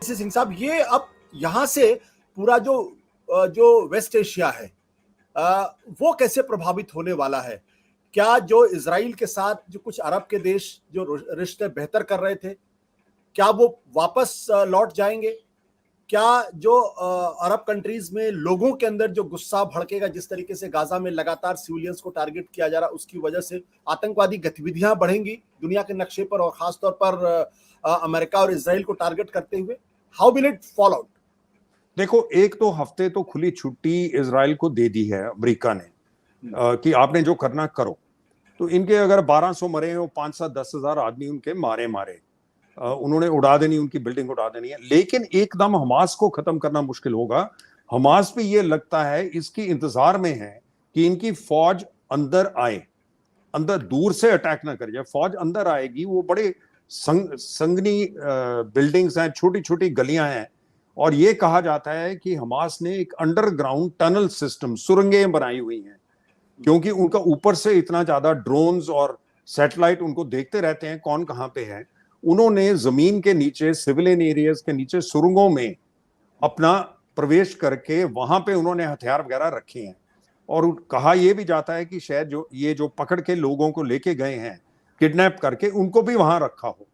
सिंह साहब, ये अब यहाँ से पूरा जो वेस्ट एशिया है, वो कैसे प्रभावित होने वाला है? क्या जो इज़राइल के साथ जो कुछ अरब के देश जो रिश्ते बेहतर कर रहे थे, क्या वो वापस लौट जाएंगे? क्या जो अरब कंट्रीज में लोगों के अंदर जो गुस्सा भड़केगा, जिस तरीके से गाजा में लगातार सिविलियंस को टारगेट किया जा रहा है, उसकी वजह से आतंकवादी गतिविधियां बढ़ेंगी दुनिया के नक्शे पर, और खासतौर पर अमेरिका और इज़राइल को टारगेट करते हुए? How will it fall out? देखो, एक तो हफ्ते तो खुली छुट्टी इजराइल को दे दी है अमेरिका ने कि आपने जो करना करो। तो इनके अगर 1200 मरे हो, 5-7-10 हजार आदमी उनके मारे उन्होंने उड़ा देनी, उनकी बिल्डिंग उड़ा देनी है। लेकिन एकदम हमास को खत्म करना मुश्किल होगा। हमास पे ये लगता है, इसकी इंतजार में है कि इनकी फौज अंदर आए, अंदर दूर से अटैक ना करे। जब फौज अंदर आएगी, वो बड़े संगनी बिल्डिंग्स हैं, छोटी छोटी गलियां हैं, और ये कहा जाता है कि हमास ने एक अंडरग्राउंड टनल सिस्टम, सुरंगें बनाई हुई हैं, क्योंकि उनका ऊपर से इतना ज्यादा ड्रोन्स और सैटेलाइट उनको देखते रहते हैं कौन कहां पे है। उन्होंने जमीन के नीचे, सिविलियन एरियाज के नीचे सुरंगों में अपना प्रवेश करके वहां पे उन्होंने हथियार वगैरह रखे हैं। और कहा यह भी जाता है कि शायद जो पकड़ के लोगों को लेके गए हैं किडनैप करके, उनको भी वहां रखा हो।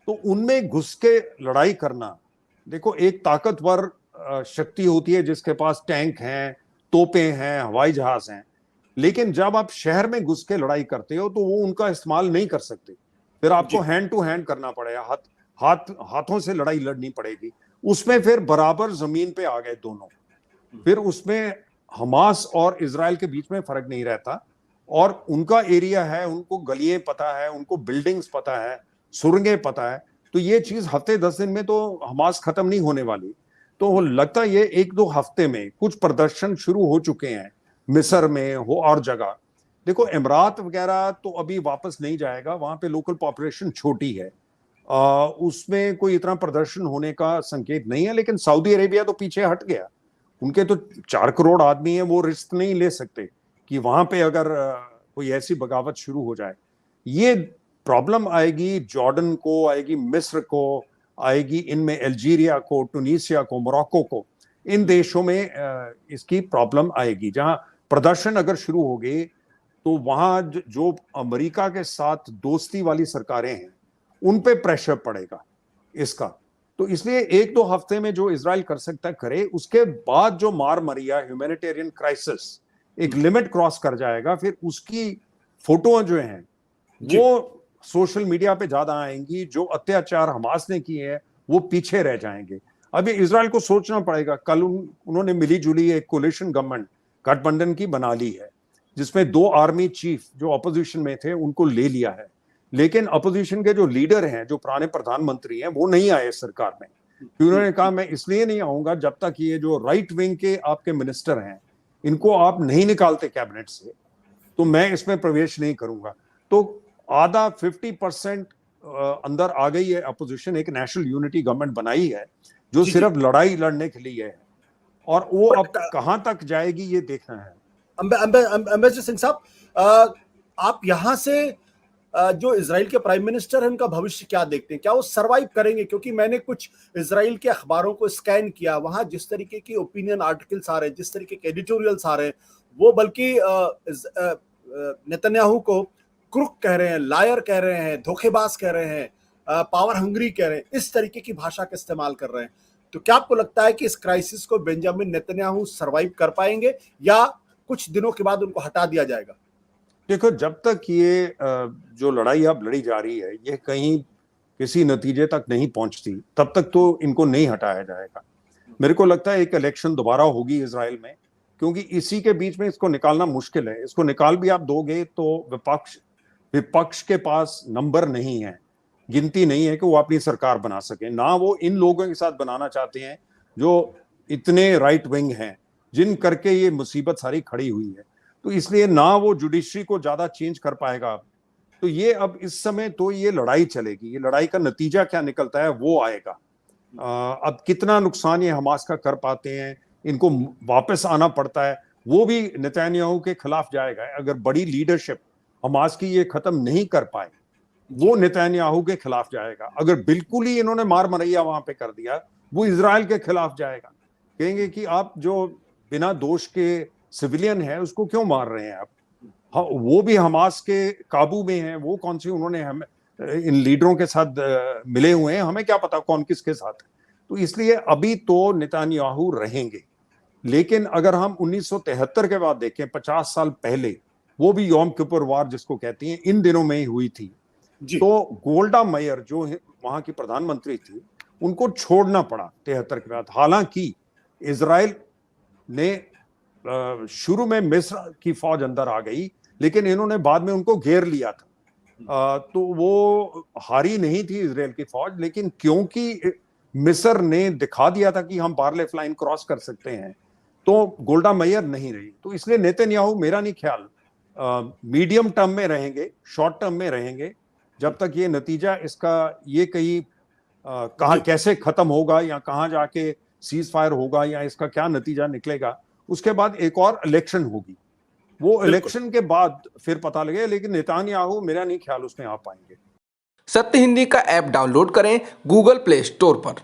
तो उनमें घुस के लड़ाई करना, देखो, एक ताकतवर शक्ति होती है जिसके पास टैंक हैं, तोपें हैं, हवाई जहाज हैं। लेकिन जब आप शहर में घुस के लड़ाई करते हो तो वो उनका इस्तेमाल नहीं कर सकते। फिर आपको हैंड टू हैंड करना पड़ेगा, हाथों से लड़ाई लड़नी पड़ेगी। उसमें फिर बराबर जमीन पे आ गए दोनों। फिर उसमें हमास और इजराइल के बीच में फर्क नहीं रहता, और उनका एरिया है, उनको गलियां पता है, उनको बिल्डिंग्स पता है, सुरंगें पता है। तो ये चीज हफ्ते 10 दिन में तो हमास खत्म नहीं होने वाली। तो लगता है ये 1-2 हफ्ते में कुछ प्रदर्शन शुरू हो चुके हैं, मिस्र में हो और जगह। देखो, इमरात वगैरह तो अभी वापस नहीं जाएगा, वहां पे लोकल पॉपुलेशन छोटी है, उसमें कोई इतना प्रदर्शन होने का संकेत नहीं है। लेकिन सऊदी अरेबिया तो पीछे हट गया, उनके तो 4 करोड़ आदमी है, वो रिस्क नहीं ले सकते कि वहां पे अगर कोई ऐसी बगावत शुरू हो जाए। ये प्रॉब्लम आएगी जॉर्डन को, आएगी मिस्र को, आएगी इनमें अल्जीरिया को, टूनिसिया को, मोरक्को को। इन देशों में इसकी प्रॉब्लम आएगी। जहां प्रदर्शन अगर शुरू हो गए तो वहां जो अमेरिका के साथ दोस्ती वाली सरकारें हैं, उन पे प्रेशर पड़ेगा इसका। तो इसलिए 1-2 हफ्ते में जो इजराइल कर सकता है करे। उसके बाद जो मार मरिया, ह्यूमैनिटेरियन क्राइसिस एक लिमिट क्रॉस कर जाएगा, फिर उसकी फोटो जो हैं वो सोशल मीडिया पे ज्यादा आएंगी। जो अत्याचार हमास ने किए हैं वो पीछे रह जाएंगे। अभी इजराइल को सोचना पड़ेगा। कल उन्होंने मिली जुली एक कोलिशन गवर्नमेंट गठबंधन की बना ली है, जिसमें 2 आर्मी चीफ जो अपोजिशन में थे उनको ले लिया है। लेकिन अपोजिशन के जो लीडर हैं, जो पुराने प्रधानमंत्री हैं, वो नहीं आए सरकार में। उन्होंने कहा मैं इसलिए नहीं आऊंगा जब तक ये जो राइट विंग के आपके मिनिस्टर हैं, इनको आप नहीं निकालते कैबिनेट से, तो मैं इसमें प्रवेश नहीं करूंगा। तो आधा 50% अंदर आ गई है अपोजिशन। एक नेशनल यूनिटी गवर्नमेंट बनाई है जो सिर्फ लड़ाई लड़ने के लिए है, और वो अब कहां तक जाएगी ये देखना है। अम्बेडकर सिंह साहब, आप यहां से जो इजराइल के प्राइम मिनिस्टर हैं, उनका भविष्य क्या देखते हैं? क्या वो सरवाइव करेंगे? क्योंकि मैंने कुछ इजराइल के अखबारों को स्कैन किया, वहां जिस तरीके की ओपिनियन आर्टिकल्स आ रहे हैं, जिस तरीके के एडिटोरियल्स आ रहे हैं, वो बल्कि नेतन्याहू को क्रुक कह रहे हैं, लायर कह रहे हैं, धोखेबाज कह रहे हैं, पावर हंग्री कह रहे हैं, इस तरीके की भाषा का इस्तेमाल कर रहे हैं। तो क्या आपको लगता है कि इस क्राइसिस को बेंजामिन नेतन्याहू सरवाइव कर पाएंगे, या कुछ दिनों के बाद उनको हटा दिया जाएगा? देखो, जब तक ये जो लड़ाई अब लड़ी जा रही है ये कहीं किसी नतीजे तक नहीं पहुंचती, तब तक तो इनको नहीं हटाया जाएगा। मेरे को लगता है एक इलेक्शन दोबारा होगी इजराइल में, क्योंकि इसी के बीच में इसको निकालना मुश्किल है। इसको निकाल भी आप दोगे तो विपक्ष के पास नंबर नहीं है, गिनती नहीं है कि वो अपनी सरकार बना सके। ना वो इन लोगों के साथ बनाना चाहते हैं जो इतने राइट विंग हैं, जिन करके ये मुसीबत सारी खड़ी हुई है। तो इसलिए ना वो जुडिशरी को ज्यादा चेंज कर पाएगा। तो ये अब इस समय तो ये लड़ाई चलेगी। ये लड़ाई का नतीजा क्या निकलता है वो आएगा। अब कितना नुकसान ये हमास का कर पाते हैं, इनको वापस आना पड़ता है, वो भी नेतन्याहू के खिलाफ जाएगा। अगर बड़ी लीडरशिप हमास की ये खत्म नहीं कर पाए, वो नेतन्याहू के खिलाफ जाएगा। अगर बिल्कुल ही इन्होंने मार मरैया वहां पे कर दिया, वो इजराइल के खिलाफ जाएगा, कहेंगे कि आप जो बिना दोष के सिविलियन है उसको क्यों मार रहे हैं आप। हाँ, वो भी हमास के काबू में है, वो कौन सी उन्होंने हम इन लीडरों के साथ मिले हुए हैं, हमें क्या पता कौन किसके साथ है। तो इसलिए अभी तो नेतन्याहू रहेंगे, लेकिन अगर हम 1973 के बाद देखें, 50 साल पहले, वो भी यौम किपुर वार जिसको कहती हैं, इन दिनों में ही हुई थी। तो गोल्डा मेयर जो वहां की प्रधानमंत्री थी, उनको छोड़ना पड़ा 73 के बाद। हालांकि इजराइल ने शुरू में मिस्र की फौज अंदर आ गई, लेकिन इन्होंने बाद में उनको घेर लिया था। तो वो हारी नहीं थी इजराइल की फौज, लेकिन क्योंकि मिस्र ने दिखा दिया था कि हम बारलेफ लाइन क्रॉस कर सकते हैं, तो गोल्डा मेयर नहीं रही। तो इसलिए नेतन्याहू, मेरा नहीं ख्याल, मीडियम टर्म में रहेंगे, शॉर्ट टर्म में रहेंगे, जब तक ये नतीजा इसका ये कहीं कहाँ कैसे खत्म होगा या कहाँ जाके सीज फायर होगा या इसका क्या नतीजा निकलेगा, उसके बाद एक और इलेक्शन होगी, वो इलेक्शन के बाद फिर पता लगे। लेकिन नेतन्याहू, मेरा नहीं ख्याल उसमें आ पाएंगे। सत्य हिंदी का ऐप डाउनलोड करें गूगल प्ले स्टोर पर।